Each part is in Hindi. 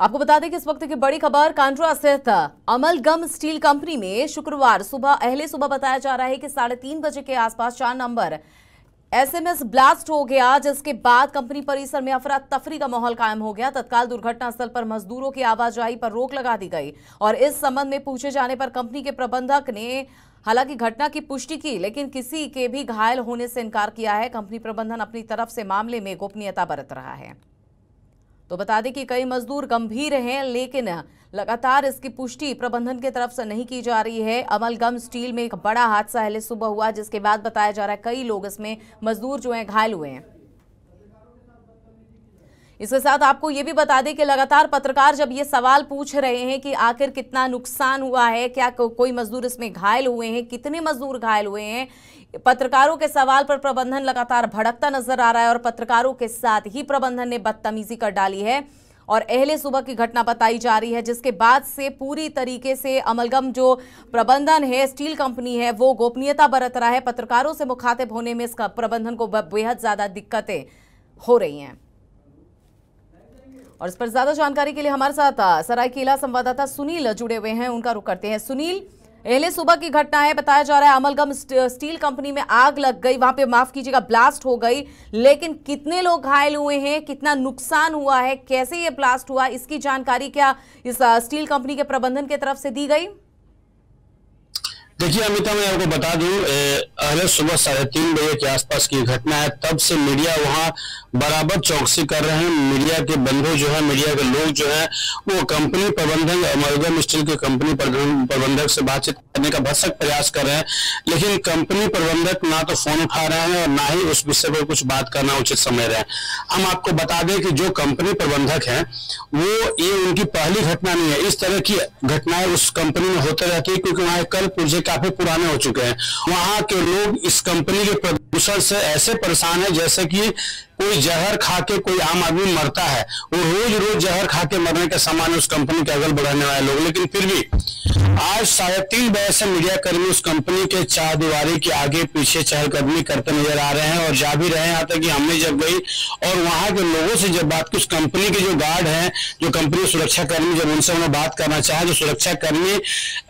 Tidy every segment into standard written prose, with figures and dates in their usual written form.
आपको बता दें कि इस वक्त की बड़ी खबर कांड्रा स्थित अमलगम स्टील कंपनी में शुक्रवार सुबह बताया जा रहा है कि 3:30 बजे के आसपास 4 नंबर एसएमएस ब्लास्ट हो गया, जिसके बाद कंपनी परिसर में अफरा तफरी का माहौल कायम हो गया। तत्काल दुर्घटना स्थल पर मजदूरों की आवाजाही पर रोक लगा दी गई और इस संबंध में पूछे जाने पर कंपनी के प्रबंधक ने हालांकि घटना की पुष्टि की, लेकिन किसी के भी घायल होने से इनकार किया है। कंपनी प्रबंधन अपनी तरफ से मामले में गोपनीयता बरत रहा है। तो बता दें कि कई मजदूर गंभीर हैं, लेकिन लगातार इसकी पुष्टि प्रबंधन की तरफ से नहीं की जा रही है। अमलगम स्टील में एक बड़ा हादसा पहले सुबह हुआ, जिसके बाद बताया जा रहा है कई लोग इसमें मजदूर जो हैं घायल हुए हैं। इसके साथ आपको ये भी बता दें कि लगातार पत्रकार जब ये सवाल पूछ रहे हैं कि आखिर कितना नुकसान हुआ है, क्या कोई मजदूर इसमें घायल हुए हैं, कितने मजदूर घायल हुए हैं, पत्रकारों के सवाल पर प्रबंधन लगातार भड़कता नजर आ रहा है और पत्रकारों के साथ ही प्रबंधन ने बदतमीजी कर डाली है और अहले सुबह की घटना बताई जा रही है, जिसके बाद से पूरी तरीके से अमलगम जो प्रबंधन है, स्टील कंपनी है, वो गोपनीयता बरत रहा है। पत्रकारों से मुखातिब होने में इसका प्रबंधन को बेहद ज्यादा दिक्कतें हो रही हैं। और इस पर ज्यादा जानकारी के लिए हमारे साथ सरायकेला संवाददाता सुनील जुड़े हुए हैं, उनका रुख करते हैं। सुनील, पहले सुबह की घटना है, बताया जा रहा है अमलगम स्टील कंपनी में आग लग गई, वहां पे माफ कीजिएगा ब्लास्ट हो गई, लेकिन कितने लोग घायल हुए हैं, कितना नुकसान हुआ है, कैसे ये ब्लास्ट हुआ, इसकी जानकारी क्या इस स्टील कंपनी के प्रबंधन की तरफ से दी गई? देखिए अमिता, मैं आपको बता दूं, अहले सुबह 3:30 बजे के आसपास की घटना है। तब से मीडिया वहां बराबर चौकसी कर रहे हैं। मीडिया के बंधु जो है, मीडिया के लोग जो है, वो कंपनी प्रबंधक, अमलगम स्टील के कंपनी प्रबंधक से बातचीत करने का भरसक प्रयास कर रहे हैं, लेकिन कंपनी प्रबंधक ना तो फोन उठा रहे हैं और ना ही उस विषय पर कुछ बात करना उचित समझ रहे हैं। हम आपको बता दें कि जो कंपनी प्रबंधक है, वो ये उनकी पहली घटना नहीं है। इस तरह की घटनाएं उस कंपनी में होते रहती है, क्योंकि वहां कल पुर्जे काफी पुराने हो चुके हैं। वहां के लोग इस कंपनी के प्रदूषण से ऐसे परेशान है जैसे कि कोई जहर खा के कोई आम आदमी मरता है। वो रोज रोज जहर खा के मरने के समान उस कंपनी के अगल बढ़ाने वाले लोग। लेकिन फिर भी आज 3:30 बजे से मीडिया कर्मी उस कंपनी के चारदीवारी के आगे पीछे चहलकदमी करते नजर आ रहे हैं और जा भी रहे हैं। यहाँ तक कि हमने जब गई और वहां के लोगों से जब बात की, उस कंपनी के जो गार्ड हैं, जो कंपनी सुरक्षा कर्मी, जब उनसे उन्हें बात करना चाहे, जो सुरक्षा कर्मी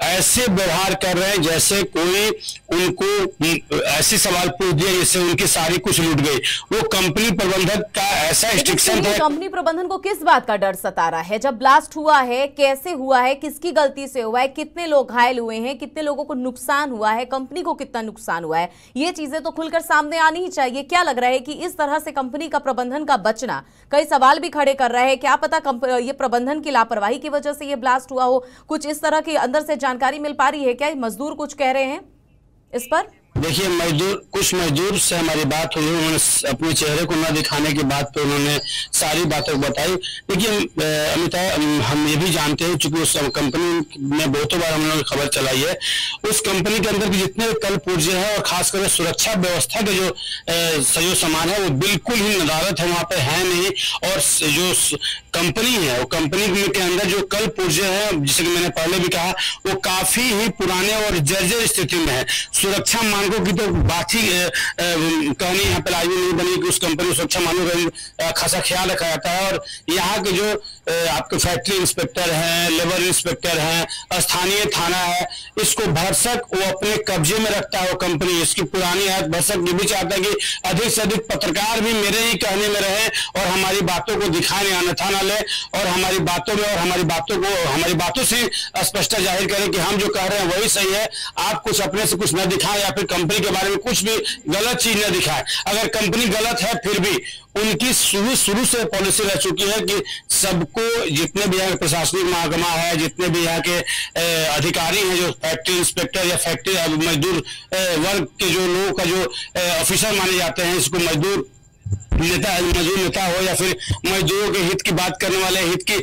ऐसे व्यवहार कर रहे हैं जैसे कोई उनको ऐसे सवाल पूछ दिया जिससे उनकी सारी कुछ लूट गई। वो कंपनी प्रबंधक का ऐसा रिस्ट्रिक्शन है। कंपनी प्रबंधन को किस बात का डर सता रहा है? जब ब्लास्ट हुआ है, कैसे हुआ है, किसकी गलती से हुआ है, कितने लोग घायल हुए हैं, कितने लोगों को नुकसान हुआ है, कंपनी को कितना नुकसान हुआ है, ये चीजें तो खुलकर सामने आनी ही चाहिए। क्या लग रहा है कि इस तरह से कंपनी का प्रबंधन का बचना कई सवाल भी खड़े कर रहा है? क्या पता ये प्रबंधन की लापरवाही की वजह से ये ब्लास्ट हुआ हो? कुछ इस तरह की अंदर से जानकारी मिल पा रही है क्या? मजदूर कुछ कह रहे हैं इस पर? देखिए, कुछ मजदूर से हमारी बात हुई, उन्होंने अपने चेहरे को न दिखाने की बात पे उन्होंने सारी बातें बताई। देखिए अमिता, हम ये भी जानते हैं, चूंकि उस कंपनी में बहुतों बार हम लोगों ने खबर चलाई है, उस कंपनी के अंदर के जितने कल पुर्जे हैं और खासकर सुरक्षा व्यवस्था के जो सजो सामान है, वो बिल्कुल ही नदारत है, वहां पे है नहीं। और जो कंपनी है, वो कंपनी के अंदर जो कल पुर्जे हैं, जैसे कि मैंने पहले भी कहा, वो काफी ही पुराने और जर्जर स्थिति में है। सुरक्षा मानकों की तो बात ही कहनी यहाँ पे लाजमी नहीं बनी कि उस कंपनी में सुरक्षा मानकों का खासा ख्याल रखा जाता है। और यहाँ के जो आपके फैक्ट्री इंस्पेक्टर हैं, लेबर इंस्पेक्टर हैं, स्थानीय थाना है, इसको भरसक वो अपने कब्जे में रखता है। वो कंपनी इसकी पुरानी है, भरसक ये भी चाहता है कि अधिक से अधिक पत्रकार भी मेरे ही कहने में रहे और हमारी बातों को दिखाने अन्यथा न ले और हमारी बातों में और हमारी बातों से स्पष्टता जाहिर करें कि हम जो कह रहे हैं वही सही है। आप कुछ अपने से कुछ न दिखाएं या फिर कंपनी के बारे में कुछ भी गलत चीज न दिखाएं। अगर कंपनी गलत है, फिर भी उनकी शुरू से पॉलिसी रह चुकी है कि सबको, जितने भी यहाँ प्रशासनिक महकमा है, जितने भी यहाँ के अधिकारी हैं, जो फैक्ट्री इंस्पेक्टर या फैक्ट्री मजदूर वर्ग के जो लोगों का जो ऑफिसर माने जाते हैं, इसको मजदूर नेता हो या फिर मजदूरों के हित की बात करने वाले, हित की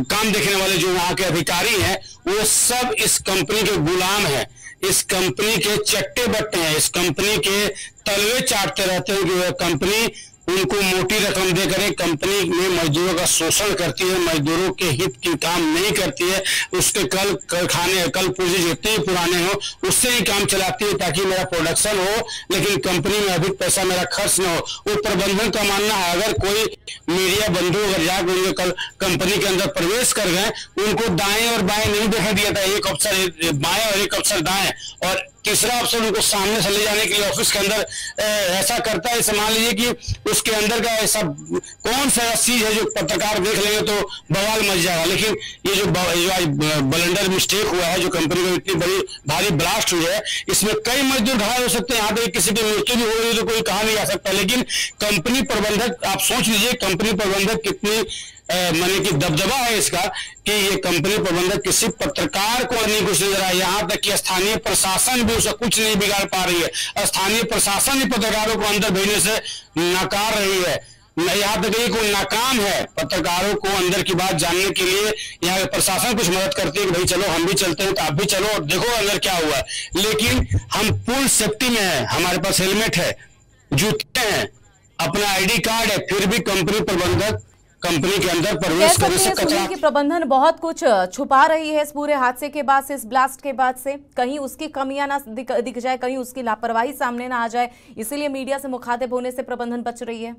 काम देखने वाले जो वहां के अधिकारी हैं, वो सब इस कंपनी के गुलाम हैं, इस कंपनी के चट्टे बट्टे हैं, इस कंपनी के तलवे चाटते रहते हैं कि वह कंपनी उनको मोटी रकम देकर कंपनी में मजदूरों का शोषण करती है, मजदूरों के हित की काम नहीं करती है, उसके कल पुर्जे जितने पुराने हो उससे ही काम चलाती है ताकि मेरा प्रोडक्शन हो, लेकिन कंपनी में अधिक पैसा मेरा खर्च न हो। वो प्रबंधन का मानना है अगर कोई मीडिया बंधु अगर जाकर उनके कल कंपनी के अंदर प्रवेश कर गए, उनको दाएं और बाएं नहीं देखा दिया था, एक अफसर बाएं और एक अफसर दाएं, और तीसरा अफसर उनको सामने से ले जाने के लिए ऑफिस के अंदर ऐसा करता है। इसे मान लीजिए कि उसके अंदर का ऐसा कौन सा चीज है जो पत्रकार देख लेंगे तो बवाल मच जाएगा। लेकिन ये जो ब्लंडर मिस्टेक हुआ है, जो कंपनी को इतनी बड़ी भारी ब्लास्ट हुई है, इसमें कई मजदूर घायल हो सकते हैं, यहाँ पे किसी की मृत्यु भी हो रही है तो कोई कहा नहीं जा सकता। लेकिन कंपनी प्रबंधक, आप सोच लीजिए कंपनी प्रबंधक कितनी माने कि दबदबा है इसका कि ये कंपनी प्रबंधक किसी पत्रकार को नहीं कुछ नजर आया। यहाँ तक कि स्थानीय प्रशासन भी उसका कुछ नहीं बिगाड़ पा रही है, स्थानीय प्रशासन ही पत्रकारों को अंदर भेजने से नकार रही है। यहाँ तक कोई नाकाम है पत्रकारों को अंदर की बात जानने के लिए। यहाँ प्रशासन कुछ मदद करती है कि भाई चलो हम भी चलते हैं तो आप भी चलो और देखो अंदर क्या हुआ है, लेकिन हम फुल सेफ्टी में है, हमारे पास हेलमेट है, जूते हैं, अपना आईडी कार्ड है, फिर भी कंपनी प्रबंधक कंपनी के अंदर प्रवेश करने से कतरा। की प्रबंधन बहुत कुछ छुपा रही है इस पूरे हादसे के बाद से, इस ब्लास्ट के बाद से। कहीं उसकी कमियां ना दिख जाए, कहीं उसकी लापरवाही सामने ना आ जाए, इसीलिए मीडिया से मुखातिब होने से प्रबंधन बच रही है।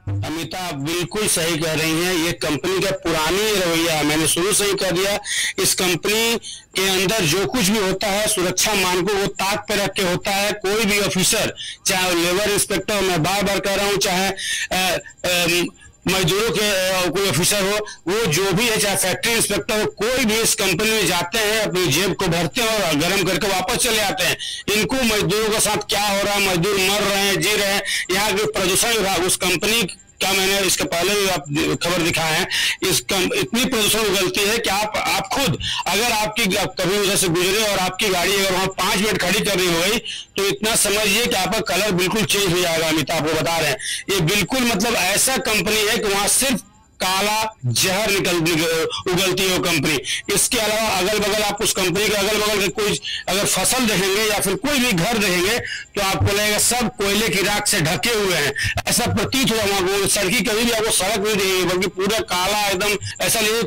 अमिता, आप बिल्कुल सही कह रही हैं, ये कंपनी का पुरानी रवैया है, मैंने शुरू से ही कह दिया। इस कंपनी के अंदर जो कुछ भी होता है सुरक्षा मानकों वो ताक पे रख के होता है। कोई भी ऑफिसर, चाहे लेबर इंस्पेक्टर, मैं बार बार कह रहा हूं, चाहे मजदूरों के कोई ऑफिसर हो, वो जो भी है, चाहे फैक्ट्री इंस्पेक्टर हो, कोई भी इस कंपनी में जाते हैं, अपनी जेब को भरते हैं और गर्म करके वापस चले आते हैं। इनको मजदूरों के साथ क्या हो रहा है, मजदूर मर रहे हैं, जी रहे हैं। यहाँ के प्रदूषण विभाग, उस कंपनी क्या, मैंने इसके पहले भी आप खबर दिखाए हैं, इतनी प्रदूषण उगलती है कि आप खुद अगर आपकी कभी उधर से गुजरे और आपकी गाड़ी अगर वहां 5 मिनट खड़ी कर रही हो गई तो इतना समझिए कि आपका कलर बिल्कुल चेंज हो जाएगा। अमिता, आपको बता रहे हैं, ये बिल्कुल मतलब ऐसा कंपनी है कि वहां सिर्फ काला जहर उगलती है वो कंपनी। इसके अलावा अगल बगल आप उस कंपनी के अगल बगल के कोई अगर फसल देखेंगे या फिर कोई भी घर देखेंगे तो आपको लगेगा सब कोयले की राख से ढके हुए हैं, ऐसा प्रतीत होगा। वहां सड़की कभी भी आपको सड़क नहीं दिखेगी, बल्कि पूरा काला एकदम, ऐसा लीजिए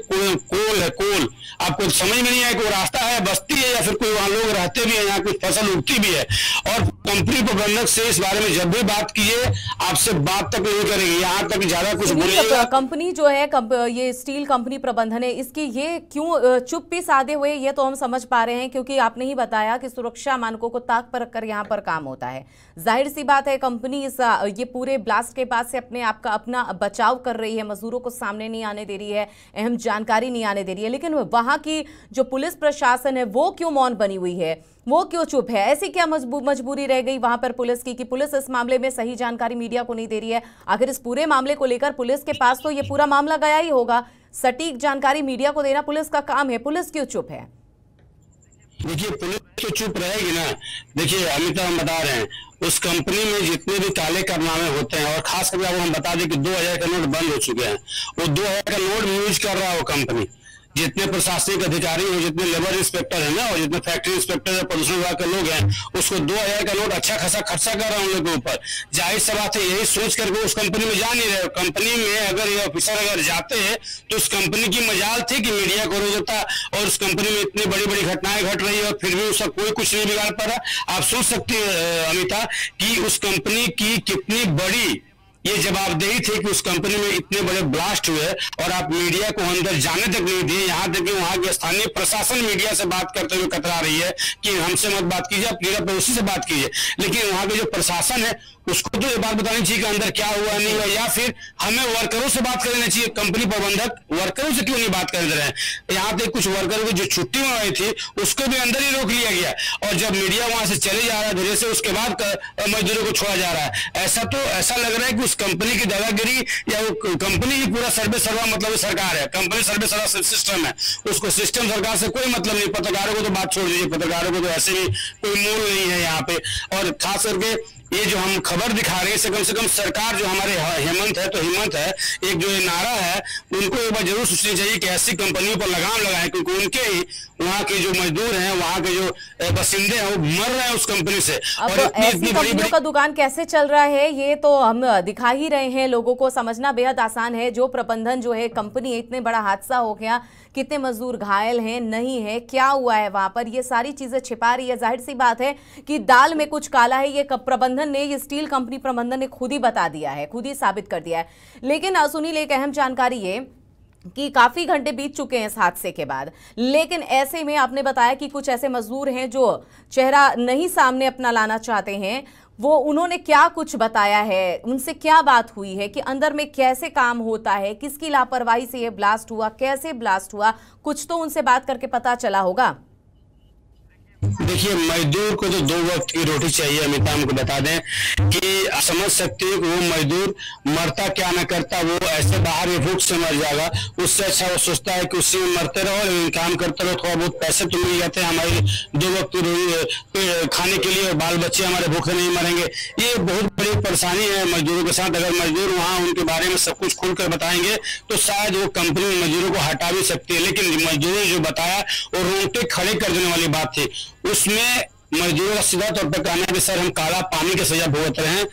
कोल है, कोल। आपको समझ में नहीं आए कि वो रास्ता है, बस्ती है, या फिर कोई वहां लोग रहते भी है, यहाँ कुछ फसल उगती भी है। और कंपनी प्रबंधक से इस बारे में जब भी बात कीजिए, आपसे बात तक नहीं करेगी, यहाँ तक ज्यादा कुछ बोलिएगा। कंपनी जो है, ये स्टील कंपनी प्रबंधन है, इसकी ये क्यों चुप्पी साधे हुए, ये तो हम समझ पा रहे हैं, क्योंकि आपने ही बताया कि सुरक्षा मानकों को ताक पर रखकर यहाँ पर काम होता है। जाहिर सी बात है कंपनी इस ये पूरे ब्लास्ट के बाद से अपना बचाव कर रही है, मजदूरों को सामने नहीं आने दे रही है, अहम जानकारी नहीं आने दे रही है। लेकिन वहां की जो पुलिस प्रशासन है वो क्यों मौन बनी हुई है, वो क्यों चुप है? ऐसी क्या मजबूरी रह गई वहां पर पुलिस की कि पुलिस इस मामले में सही जानकारी मीडिया को नहीं दे रही है? आखिर इस पूरे मामले को लेकर पुलिस के पास तो ये पूरा मामला गया ही होगा, सटीक जानकारी मीडिया को देना पुलिस का काम है, पुलिस क्यों चुप है? देखिए, पुलिस तो चुप रहेगी ना। देखिए अमिता, हम बता रहे हैं, उस कंपनी में जितने भी काले कारनामे होते हैं, और खास करके आपको हम बता दें कि 2000 का नोट बंद हो चुके हैं, वो 2000 का नोट यूज कर रहा है वो कंपनी। जितने प्रशासनिक अधिकारी हैं, जितने लेबर इंस्पेक्टर है ना, और जितने फैक्ट्री इंस्पेक्टर और प्रदूषण विभाग के लोग हैं, उसको 2000 का नोट अच्छा खासा खर्चा कर रहा है उन लोगों के ऊपर। जाहिर सी बात है, यही सोच करके उस कंपनी में जा नहीं रहे। कंपनी में अगर ये ऑफिसर अगर जाते हैं तो उस कंपनी की मजाल थी कि मीडिया को रोज होता, और उस कंपनी में इतनी बड़ी बड़ी घटनाएं घट रही है और फिर भी उसका कोई कुछ नहीं बिगाड़ पा रहा। आप सोच सकते हैं अमिता कि उस कंपनी की कितनी बड़ी ये जवाबदेही थी कि उस कंपनी में इतने बड़े ब्लास्ट हुए और आप मीडिया को अंदर जाने तक नहीं दिए। यहाँ तक कि वहां के स्थानीय प्रशासन मीडिया से बात करते हुए कतरा रही है कि हमसे मत बात कीजिए, आप लीडर पड़ोसी से बात कीजिए। लेकिन वहां के जो प्रशासन है उसको तो ये बात बतानी चाहिए कि अंदर क्या हुआ नहीं हुआ, या फिर हमें वर्करों से बात करनी चाहिए। कंपनी प्रबंधक वर्करों से क्यों नहीं बात कर रहे हैं? यहाँ तक कुछ वर्करों की जो छुट्टी में आई थी उसको भी अंदर ही रोक लिया गया, और जब मीडिया वहां से चले जा रहा है धीरे से, उसके बाद मजदूरों को छोड़ा जा रहा है। ऐसा लग रहा है कि उस कंपनी की दादागिरी या वो कंपनी ही पूरा सर्वे सर्वा मतलब सरकार है, कंपनी सर्वे सर्वा सिस्टम है, उसको सिस्टम सरकार से कोई मतलब नहीं। पत्रकारों को तो बात छोड़ दीजिए, पत्रकारों को तो ऐसे भी कोई मूल नहीं है यहाँ पे। और खास करके ये जो हम खबर दिखा रहे हैं से कम सरकार जो हमारे हेमंत है, तो हिम्मत है, एक जो ये नारा है उनको एक बार जरूर सोचनी चाहिए कि ऐसी कंपनियों पर लगाम लगाएं, क्योंकि उनके ही वहाँ के जो मजदूर हैं, वहाँ के जो बसिंदे हैं, वो मर रहे हैं उस कंपनी से। अब ऐसी कंपनियों का दुकान कैसे चल रहा है ये तो हम दिखा ही रहे हैं, लोगों को समझना बेहद आसान है। जो प्रबंधन जो है कंपनी, इतने बड़ा हादसा हो गया, कितने मजदूर घायल हैं, नहीं है, क्या हुआ है वहां पर, ये सारी चीजें छिपा रही है। जाहिर सी बात है कि दाल में कुछ काला है, ये प्रबंधन ने, ये स्टील कंपनी प्रबंधन ने खुद ही बता दिया है, खुद ही साबित कर दिया है। लेकिन सुनील, एक अहम जानकारी ये कि काफी घंटे बीत चुके हैं इस हादसे के बाद, लेकिन ऐसे में आपने बताया कि कुछ ऐसे मजदूर हैं जो चेहरा नहीं सामने अपना लाना चाहते हैं, वो उन्होंने क्या कुछ बताया है, उनसे क्या बात हुई है कि अंदर में कैसे काम होता है, किसकी लापरवाही से ये ब्लास्ट हुआ, कैसे ब्लास्ट हुआ, कुछ तो उनसे बात करके पता चला होगा। देखिए, मजदूर को तो 2 वक्त की रोटी चाहिए। अमिता हमको बता दें कि समझ सकते हैं कि वो मजदूर मरता क्या न करता, वो ऐसे बाहर ही भूख से मर जाएगा। उससे अच्छा वो सोचता है कि उसी में मरते रहो, लेकिन काम करते रहो, थोड़ा बहुत पैसे तो मिल जाते हैं, हमारी 2 वक्त की खाने के लिए, और बाल बच्चे हमारे भूखे नहीं मरेंगे। ये बहुत बड़ी परेशानी है मजदूरों के साथ। अगर मजदूर वहाँ उनके बारे में सब कुछ खुलकर बताएंगे तो शायद वो कंपनी मजदूरों को हटा भी सकती है। लेकिन मजदूरों ने जो बताया वो रोंगटे खड़े कर देने वाली बात थी। उसमें मजदूरों का सीधा तौर पर कहना है कि सर हम काला पानी की सजा भुगत रहे हैं,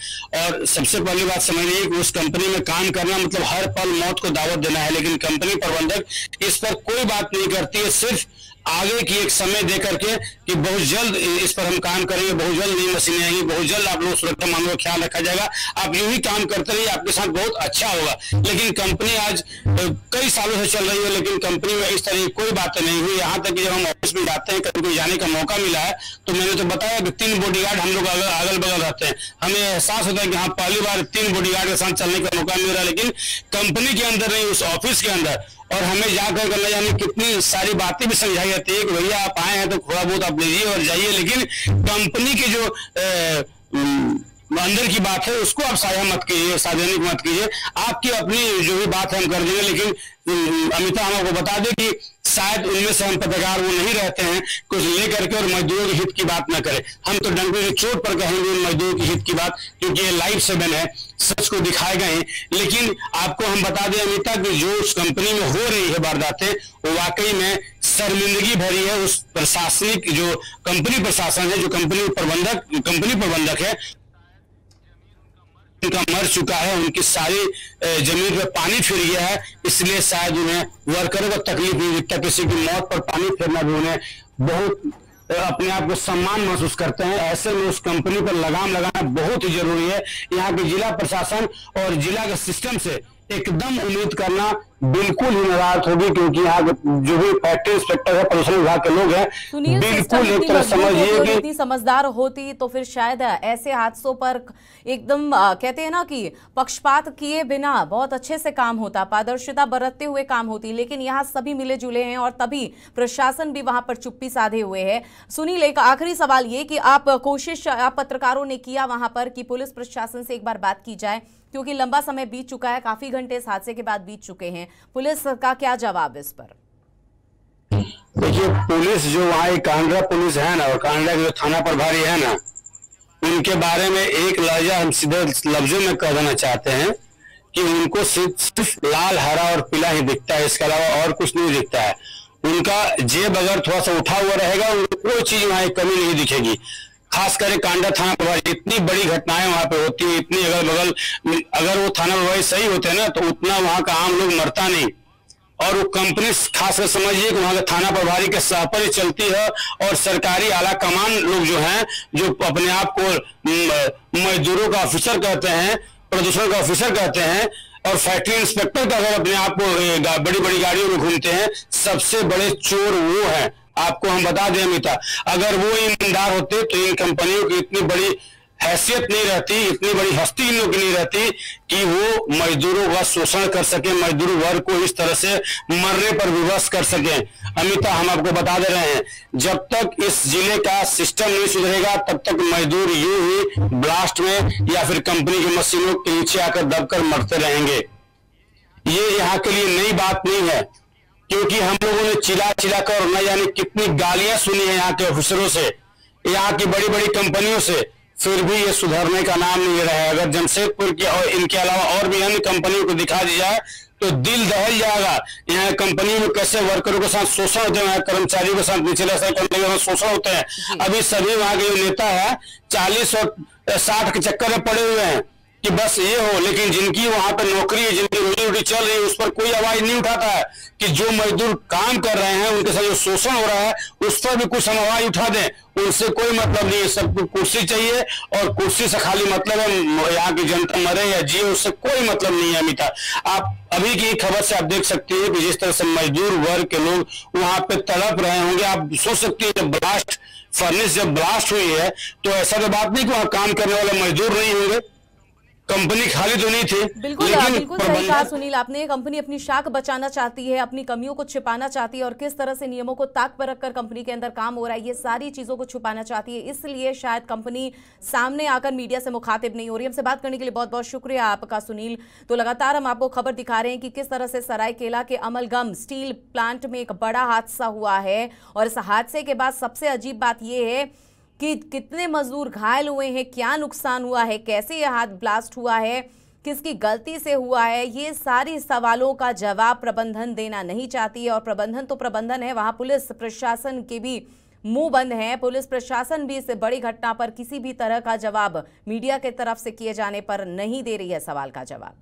और सबसे पहली बात समझिए कि उस कंपनी में काम करना मतलब हर पल मौत को दावत देना है। लेकिन कंपनी प्रबंधक इस पर कोई बात नहीं करती है, सिर्फ आगे की एक समय दे करके कि बहुत जल्द इस पर हम काम करेंगे, बहुत जल्द नई मशीनें आएंगी, बहुत जल्द आप लोग सुरक्षा मामलों का ख्याल रखा जाएगा, आप यूं ही काम करते रहिए, आपके साथ बहुत अच्छा होगा। लेकिन कंपनी आज कई सालों से चल रही है, लेकिन कंपनी में इस तरह की कोई बातें नहीं हुई। यहाँ तक कि जब हम ऑफिस में जाते हैं, कभी जाने का मौका मिला है, तो मैंने तो बताया कि 3 बॉडीगार्ड हम लोग अगल बगल रहते हैं। हमें एहसास होता है कि हाँ, पहली बार 3 बॉडीगार्ड के साथ चलने का मौका मिल रहा है, लेकिन कंपनी के अंदर नहीं, उस ऑफिस के अंदर। और हमें जाकर करना जाने कितनी सारी बातें भी समझाई जाती है कि भैया आप आए हैं तो थोड़ा बहुत आप लीजिए और जाइए, लेकिन कंपनी की जो अंदर की बात है उसको आप साझा मत कीजिए, सार्वजनिक मत कीजिए। आपकी अपनी जो भी बात है हम कर देंगे, लेकिन अमिता हम आपको बता दें कि शायद उनमें से हम पत्रकार वो नहीं रहते हैं कुछ लेकर के और मजदूरों के हित की बात ना करें। हम तो डंके की चोट पर कहेंगे उन मजदूरों के हित की बात, क्योंकि ये लाइव 7 है, सच को दिखाए गए हैं। लेकिन आपको हम बता दें अमिता कि जो उस कंपनी में हो रही है वारदातें, वो वाकई में शर्मिंदगी भरी है। उस प्रशासनिक जो कंपनी प्रशासन है, जो कंपनी प्रबंधक है, उनका मर चुका है, उनकी सारी जमीन पे पानी फिर गया है, इसलिए शायद उन्हें वर्करों को तकलीफ नहीं दिखता। किसी की मौत पर पानी फिरना भी उन्हें बहुत अपने आप को सम्मान महसूस करते हैं। ऐसे में उस कंपनी पर लगाम लगाना बहुत ही जरूरी है। यहाँ के जिला प्रशासन और जिला के सिस्टम से एकदम उम्मीद करना बिल्कुल ही नाराज होगी, क्योंकि यहाँ जो भी फैक्ट्री इंस्पेक्टर है, प्रदूषण विभाग के लोग हैं, बिल्कुल एक तरह समझिए कि इतनी समझदार होती तो फिर शायद ऐसे हादसों पर एकदम कहते हैं ना कि पक्षपात किए बिना बहुत अच्छे से काम होता, पारदर्शिता बरतते हुए काम होती। लेकिन यहाँ सभी मिले जुले हैं और तभी प्रशासन भी वहां पर चुप्पी साधे हुए है। सुनील, एक आखिरी सवाल ये कि आप पत्रकारों ने किया वहां पर कि पुलिस प्रशासन से एक बार बात की जाए, क्योंकि लंबा समय बीत चुका है, काफी घंटे इस हादसे के बाद बीत चुके हैं, पुलिस का क्या जवाब इस पर? देखिए, पुलिस जो वहाँ कांगड़ा पुलिस है ना, और कांगड़ा के जो थाना प्रभारी है ना, उनके बारे में एक लहजा हम सीधे लफ्जों में कह देना चाहते हैं कि उनको सिर्फ लाल, हरा और पीला ही दिखता है, इसके अलावा और कुछ नहीं दिखता है। उनका जेब अगर थोड़ा सा उठा हुआ रहेगा, उनको कोई चीज वहाँ कमी नहीं दिखेगी। खास करके कांडा थाना प्रभारी, इतनी बड़ी घटनाएं वहां पे होती है, इतनी अगल बगल, अगर वो थाना प्रभारी सही होते हैं ना तो उतना वहां का आम लोग मरता नहीं। और वो कंपनी खासकर समझिए कि वहां के थाना प्रभारी के सह पर चलती है, और सरकारी आला कमान लोग जो हैं, जो अपने आप को मजदूरों का ऑफिसर कहते हैं, प्रदूषण का ऑफिसर कहते हैं, और फैक्ट्री इंस्पेक्टर का अगर अपने आप को बड़ी बड़ी गाड़ियों में घूमते हैं, सबसे बड़े चोर वो हैं। आपको हम बता दें अमिता, अगर वो ईमानदार होते तो इन कंपनियों की इतनी बड़ी हैसियत नहीं रहती, इतनी बड़ी हस्ती इन लोगों की नहीं रहती कि वो मजदूरों का शोषण कर सके, मजदूर वर्ग को इस तरह से मरने पर विवश कर सके। अमिता, हम आपको बता दे रहे हैं, जब तक इस जिले का सिस्टम नहीं सुधरेगा तब तक मजदूर यूं ही ब्लास्ट में या फिर कंपनी की मशीनों के नीचे आकर दबकर मरते रहेंगे। ये यहाँ के लिए नई बात नहीं है, क्योंकि हम लोगों ने चिल्ला कर न जाने कितनी गालियां सुनी है यहाँ के ऑफिसरों से, यहाँ की बड़ी बड़ी कंपनियों से, फिर भी ये सुधरने का नाम नहीं ले रहा है। अगर जमशेदपुर की और इनके अलावा और भी अन्य कंपनियों को दिखा दिया जाए तो दिल दहल जाएगा। यहाँ कंपनी में कैसे वर्करों के साथ शोषण होते हैं, कर्मचारियों के साथ, निचले स्तर कर्मचारियों के साथ शोषण होते हैं। अभी सभी वहां के जो नेता है 40 और 60 के चक्कर में पड़े हुए हैं कि बस ये हो, लेकिन जिनकी वहां पर नौकरी है, जिनकी रोजी रोटी चल रही है, उस पर कोई आवाज नहीं उठाता है कि जो मजदूर काम कर रहे हैं उनके साथ जो शोषण हो रहा है उस पर भी कुछ हम आवाज उठा दें। उनसे कोई मतलब नहीं है, सबको कुर्सी चाहिए और कुर्सी से खाली मतलब है यहाँ की जनता मरे या जिए, उससे कोई मतलब नहीं है। अमिता, आप अभी की खबर से आप देख सकते हैं कि जिस तरह से मजदूर वर्ग के लोग वहां पे तड़प रहे होंगे। आप सोच सकते हैं जब फर्नेस जब ब्लास्ट हुई है तो ऐसा तो बात नहीं कि वहां काम करने वाले मजदूर नहीं होंगे, कंपनी खाली तो नहीं थी। बिल्कुल सही कहा सुनील आपने। कंपनी अपनी शाख बचाना चाहती है, अपनी कमियों को छिपाना चाहती है और किस तरह से नियमों को ताक पर रखकर कंपनी के अंदर काम हो रहा है, ये सारी चीजों को छुपाना चाहती है। इसलिए शायद कंपनी सामने आकर मीडिया से मुखातिब नहीं हो रही। हमसे बात करने के लिए बहुत बहुत शुक्रिया आपका सुनील। तो लगातार हम आपको खबर दिखा रहे हैं कि किस तरह से सरायकेला के अमलगम स्टील प्लांट में एक बड़ा हादसा हुआ है और इस हादसे के बाद सबसे अजीब बात यह है कि कितने मजदूर घायल हुए हैं, क्या नुकसान हुआ है, कैसे यह हाथ ब्लास्ट हुआ है, किसकी गलती से हुआ है, ये सारी सवालों का जवाब प्रबंधन देना नहीं चाहती है। और प्रबंधन तो प्रबंधन है, वहां पुलिस प्रशासन के भी मुंह बंद है। पुलिस प्रशासन भी इस बड़ी घटना पर किसी भी तरह का जवाब मीडिया की तरफ से किए जाने पर नहीं दे रही है सवाल का जवाब।